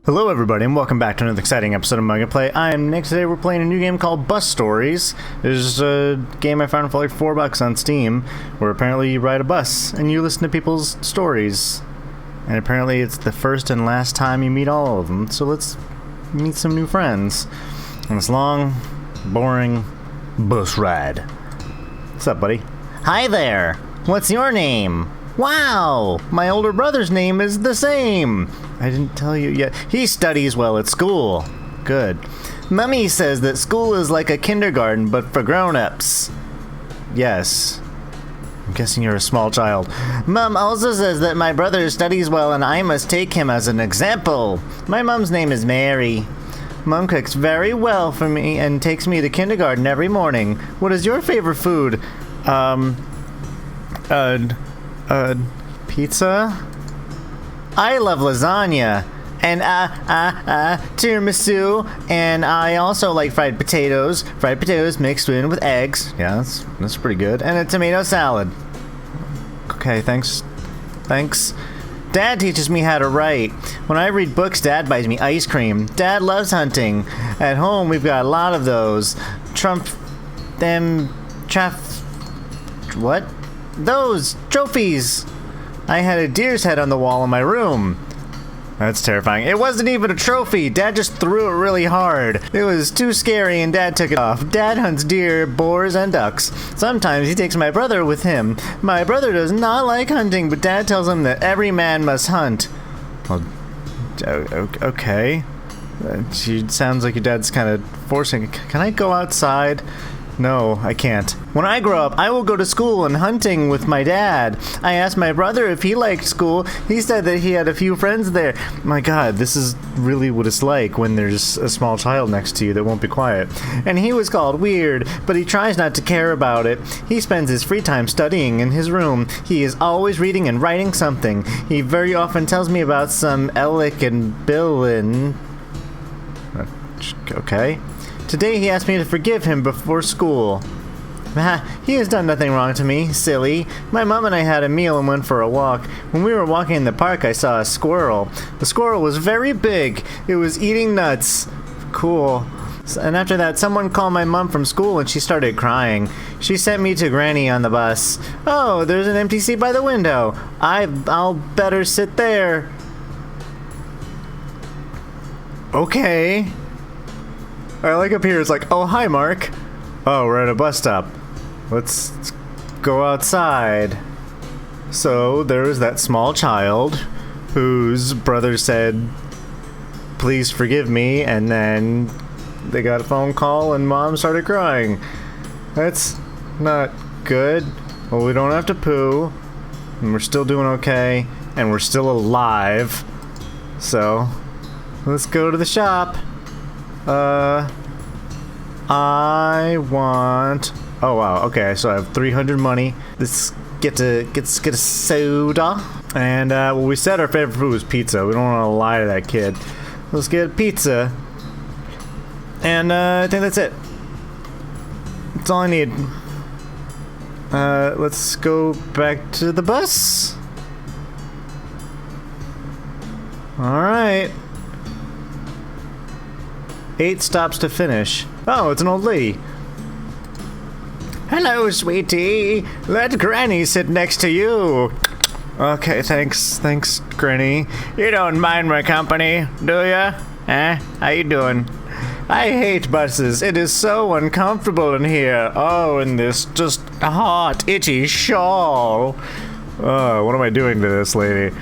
Hello everybody and welcome back to another exciting episode of MugAndPlay. I am Nick. Today we're playing a new game called Bustories. It's a game I found for like $4 on Steam, where apparently you ride a bus and you listen to people's stories. And apparently it's the first and last time you meet all of them, so let's meet some new friends on this long, boring bus ride. What's up, buddy? Hi there! What's your name? Wow! My older brother's name is the same! I didn't tell you yet. He studies well at school. Good. Mummy says that school is like a kindergarten, but for grown-ups. Yes. I'm guessing you're a small child. Mum also says that my brother studies well and I must take him as an example. My mom's name is Mary. Mum cooks very well for me and takes me to kindergarten every morning. What is your favorite food? Pizza? I love lasagna, and tiramisu, and I also like fried potatoes mixed in with eggs. Yeah, that's pretty good. And a tomato salad. Okay, thanks. Dad teaches me how to write. When I read books, Dad buys me ice cream. Dad loves hunting. At home, we've got a lot of those. What? Those trophies. I had a deer's head on the wall in my room. That's terrifying. It wasn't even a trophy. Dad just threw it really hard. It was too scary and Dad took it off. Dad hunts deer, boars, and ducks. Sometimes he takes my brother with him. My brother does not like hunting, but Dad tells him that every man must hunt. Well, okay. Sounds like your dad's kind of forcing. Can I go outside? No, I can't. When I grow up, I will go to school and hunting with my dad. I asked my brother if he liked school. He said that he had a few friends there. My God, this is really what it's like when there's a small child next to you that won't be quiet. And he was called weird, but he tries not to care about it. He spends his free time studying in his room. He is always reading and writing something. He very often tells me about some Alec and Bill and... Okay. Today he asked me to forgive him before school. He has done nothing wrong to me, silly. My mom and I had a meal and went for a walk. When we were walking in the park, I saw a squirrel. The squirrel was very big. It was eating nuts. Cool. And after that, someone called my mom from school and she started crying. She sent me to Granny on the bus. Oh, there's an empty seat by the window. I'll better sit there. Okay. I like up here, it's like, oh, hi, Mark. Oh, we're at a bus stop. Let's go outside. So, there was that small child whose brother said, please forgive me, and then they got a phone call and Mom started crying. That's not good. Well, we don't have to poo, and we're still doing okay, and we're still alive. So, let's go to the shop. I want... Oh, wow. Okay, so I have 300 money. Let's get a soda. And, well, we said our favorite food was pizza. We don't want to lie to that kid. Let's get a pizza. And, I think that's it. That's all I need. Let's go back to the bus. Alright. 8 stops to finish. Oh, it's an old lady. Hello, sweetie. Let Granny sit next to you. Okay, thanks, Granny. You don't mind my company, do ya? How you doing? I hate buses. It is so uncomfortable in here. Oh, in this just hot, itchy shawl. Oh, what am I doing to this lady?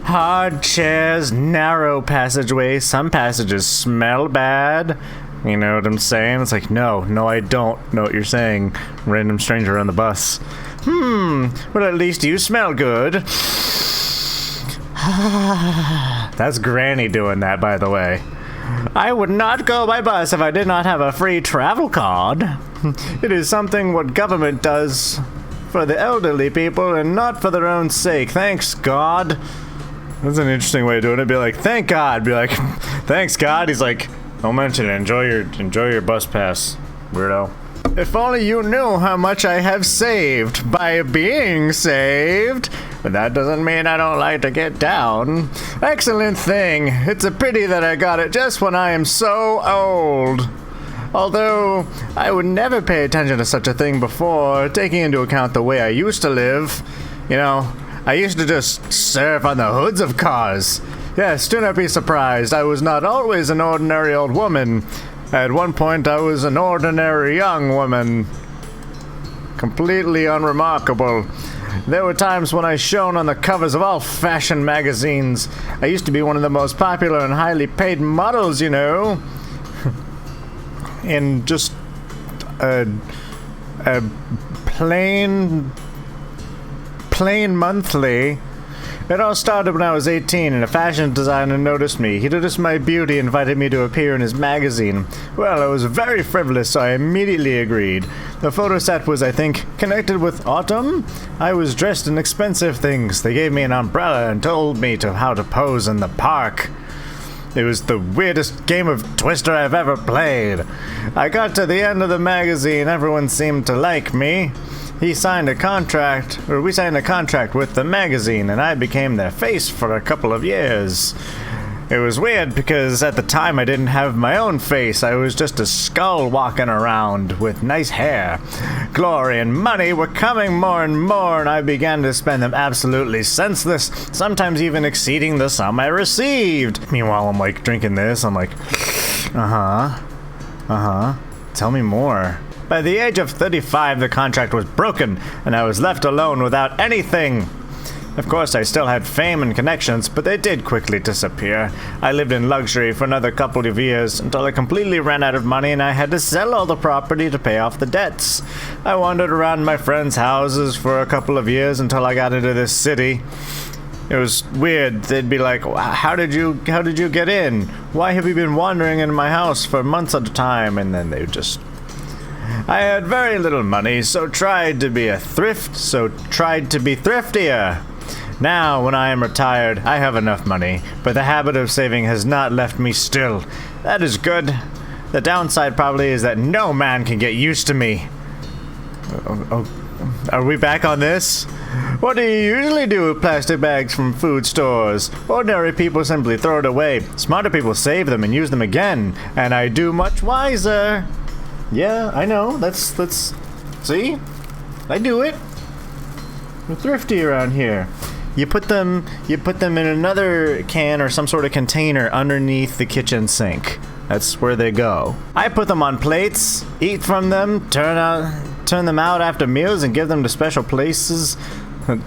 Hard chairs, narrow passageways. Some passages smell bad. You know what I'm saying? It's like, no, I don't know what you're saying. Random stranger on the bus. Well, at least you smell good. That's Granny doing that, by the way. I would not go by bus if I did not have a free travel card. It is something what government does for the elderly people and not for their own sake. Thanks, God. That's an interesting way of doing it. Be like, thank God. Be like, thanks, God. He's like, don't mention it. Enjoy your bus pass, weirdo. If only you knew how much I have saved by being saved. but that doesn't mean I don't like to get down. Excellent thing. It's a pity that I got it just when I am so old. Although, I would never pay attention to such a thing before, taking into account the way I used to live. You know, I used to just surf on the hoods of cars. Yes, do not be surprised. I was not always an ordinary old woman. At one point, I was an ordinary young woman. Completely unremarkable. There were times when I shone on the covers of all fashion magazines. I used to be one of the most popular and highly paid models, you know. In just a plain monthly. It all started when I was 18 and a fashion designer noticed me. He noticed my beauty and invited me to appear in his magazine. Well, I was very frivolous, so I immediately agreed. The photo set was, I think, connected with autumn. I was dressed in expensive things. They gave me an umbrella and told me how to pose in the park. It was the weirdest game of Twister I've ever played. I got to the end of the magazine. Everyone seemed to like me. We signed a contract with the magazine, and I became their face for a couple of years. It was weird because at the time I didn't have my own face. I was just a skull walking around with nice hair. Glory and money were coming more and more, and I began to spend them absolutely senseless, sometimes even exceeding the sum I received. Meanwhile, I'm like drinking this. I'm like, tell me more. By the age of 35, the contract was broken, and I was left alone without anything. Of course, I still had fame and connections, but they did quickly disappear. I lived in luxury for another couple of years until I completely ran out of money and I had to sell all the property to pay off the debts. I wandered around my friends' houses for a couple of years until I got into this city. It was weird. They'd be like, how did you get in? Why have you been wandering in my house for months at a time? And then they would just... I had very little money, so tried to be thriftier. Now, when I am retired, I have enough money, but the habit of saving has not left me still. That is good. The downside probably is that no man can get used to me. Are we back on this? What do you usually do with plastic bags from food stores? Ordinary people simply throw it away. Smarter people save them and use them again, and I do much wiser. Yeah, I know. That's see? I do it. We're thrifty around here. You put them in another can or some sort of container underneath the kitchen sink. That's where they go. I put them on plates, eat from them, turn them out after meals, and give them to special places,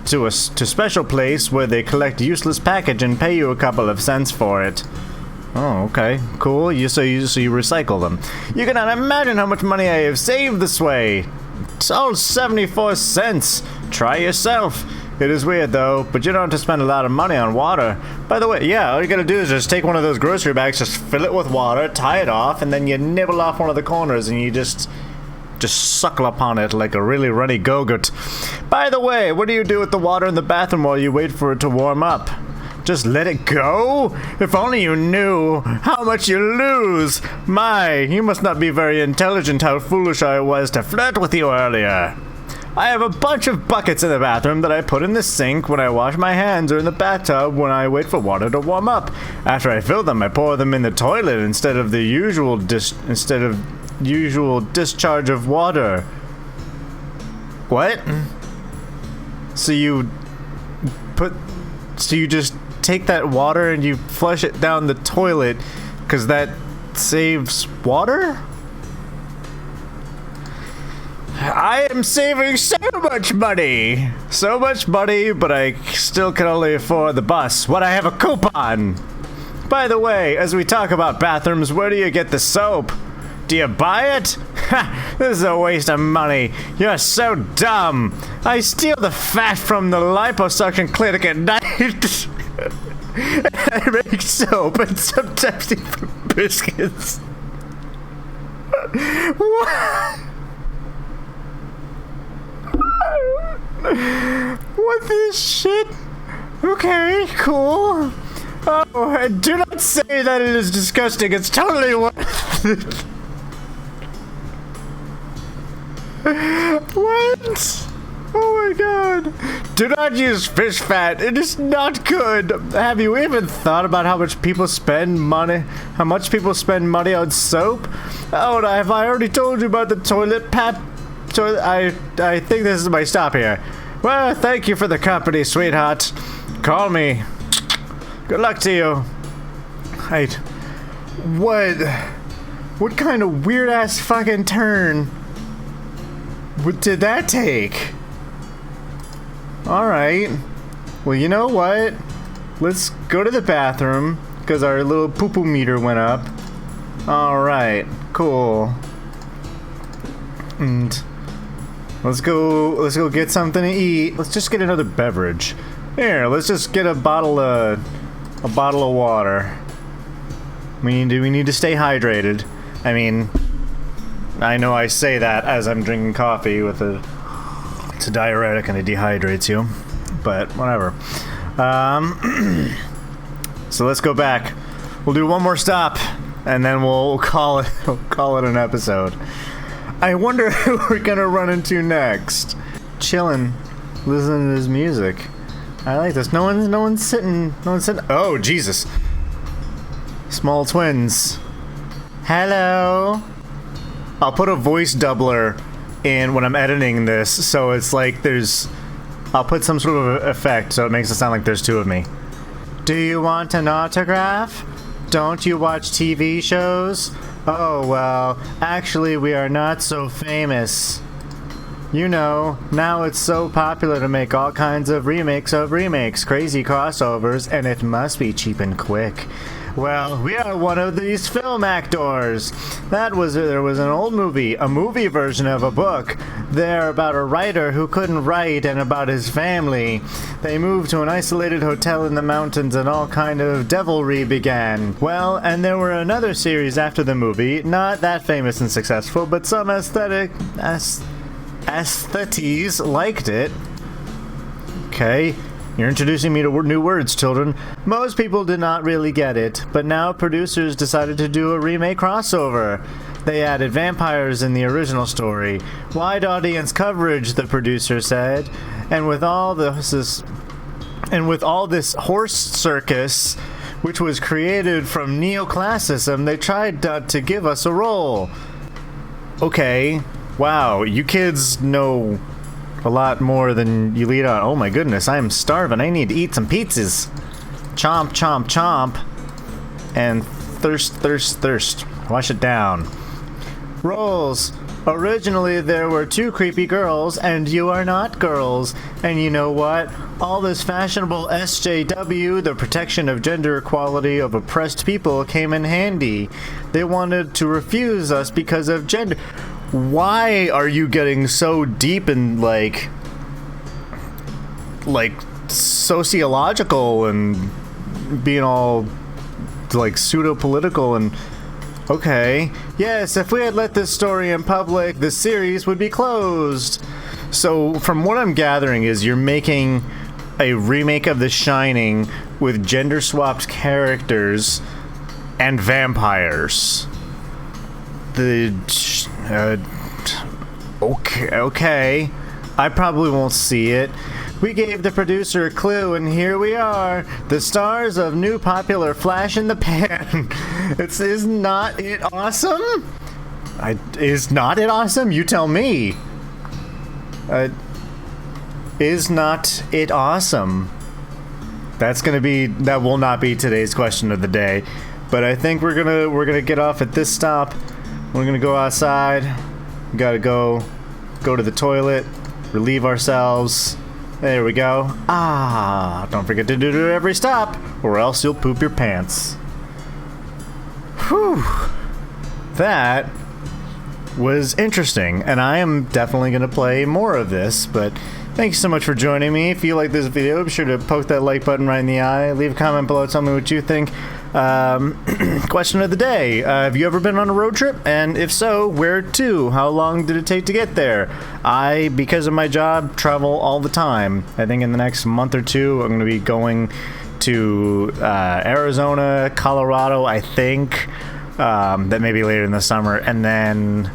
to special place where they collect useless package and pay you a couple of cents for it. Oh, okay, cool. So you recycle them. You cannot imagine how much money I have saved this way. It's all 74 cents. Try yourself. It is weird though, but you don't have to spend a lot of money on water. By the way, yeah, all you gotta do is just take one of those grocery bags, just fill it with water, tie it off, and then you nibble off one of the corners and you just suckle upon it like a really runny go-gurt. By the way, what do you do with the water in the bathroom while you wait for it to warm up? Just let it go? If only you knew how much you lose. My, you must not be very intelligent. How foolish I was to flirt with you earlier. I have a bunch of buckets in the bathroom that I put in the sink when I wash my hands or in the bathtub when I wait for water to warm up. After I fill them, I pour them in the toilet instead of usual discharge of water. What? So you just take that water and you flush it down the toilet because that saves water? I am saving so much money! So much money, but I still can only afford the bus. What, I have a coupon! By the way, as we talk about bathrooms, where do you get the soap? Do you buy it? Ha! This is a waste of money. You're so dumb. I steal the fat from the liposuction clinic at night. I make soap and sometimes even biscuits. What? What this shit? Okay, cool. Oh, and do not say that it is disgusting. It's totally worth it. What? Oh my god. Do not use fish fat. It is not good. Have you even thought about how much people spend money? How much people spend money on soap? Oh, have I already told you about the toilet pap? I think this is my stop here. Well, thank you for the company, sweetheart. Call me. Good luck to you. What kind of weird ass fucking turn what did that take? Alright. Well, you know what? Let's go to the bathroom, because our little poo-poo meter went up. Alright, cool. And let's go get something to eat. Let's just get another beverage. Here, let's just get a bottle of water. We need to stay hydrated. I mean, I know I say that as I'm drinking coffee with it's a diuretic and it dehydrates you, but whatever. So let's go back. We'll do one more stop, and then we'll call it an episode. I wonder who we're gonna run into next. Chilling, listening to his music. I like this. No one's sitting. Oh Jesus! Small twins. Hello. I'll put a voice doubler in when I'm editing this, so it's like I'll put some sort of effect so it makes it sound like there's two of me. Do you want an autograph? Don't you watch TV shows? Oh, well, actually we are not so famous. You know, now it's so popular to make all kinds of remakes, crazy crossovers, and it must be cheap and quick. Well, we are one of these film actors. There was an old movie, a movie version of a book. There about a writer who couldn't write and about his family. They moved to an isolated hotel in the mountains and all kind of devilry began. Well, and there were another series after the movie, not that famous and successful, but some aesthetes liked it. Okay. You're introducing me to new words, children. Most people did not really get it, but now producers decided to do a remake crossover. They added vampires in the original story. Wide audience coverage, the producer said. And with all this horse circus, which was created from neoclassicism, they tried to give us a role. Okay. Wow, you kids know a lot more than you lead on. Oh my goodness, I am starving. I need to eat some pizzas. Chomp, chomp, chomp. And thirst, thirst, thirst. Wash it down. Roles. Originally, there were two creepy girls, and you are not girls. And you know what? All this fashionable SJW, the protection of gender equality of oppressed people, came in handy. They wanted to refuse us because of gender. Why are you getting so deep in like sociological and being all like pseudo-political and okay. Yes, if we had let this story in public, the series would be closed. So from what I'm gathering is you're making a remake of The Shining with gender-swapped characters and vampires. Okay. I probably won't see it. We gave the producer a clue, and here we are, the stars of new popular Flash in the Pan. Is not it awesome? Is not it awesome? You tell me. Is not it awesome? That will not be today's question of the day. But I think we're gonna get off at this stop. We're gonna go outside. We gotta go to the toilet, relieve ourselves. There we go. Don't forget to do it every stop, or else you'll poop your pants. Whew. That was interesting, and I am definitely gonna play more of this, but thank you so much for joining me. If you like this video, be sure to poke that like button right in the eye. Leave a comment below, tell me what you think. Question of the day. Have you ever been on a road trip? And if so, where to? How long did it take to get there? I, because of my job, travel all the time. I think in the next month or two, I'm going to be going to Arizona, Colorado, I think. That may be later in the summer. And then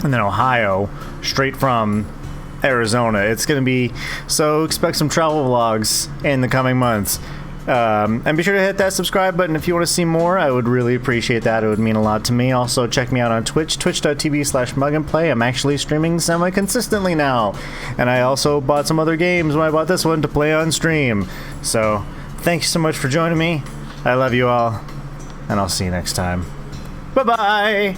Ohio, straight from Arizona. It's gonna be, so expect some travel vlogs in the coming months. And be sure to hit that subscribe button if you want to see more. I would really appreciate that. It would mean a lot to me. Also, check me out on Twitch, twitch.tv/mugandplay. I'm actually streaming semi-consistently now. And I also bought some other games when I bought this one to play on stream. So, thanks so much for joining me. I love you all. And I'll see you next time. Bye-bye!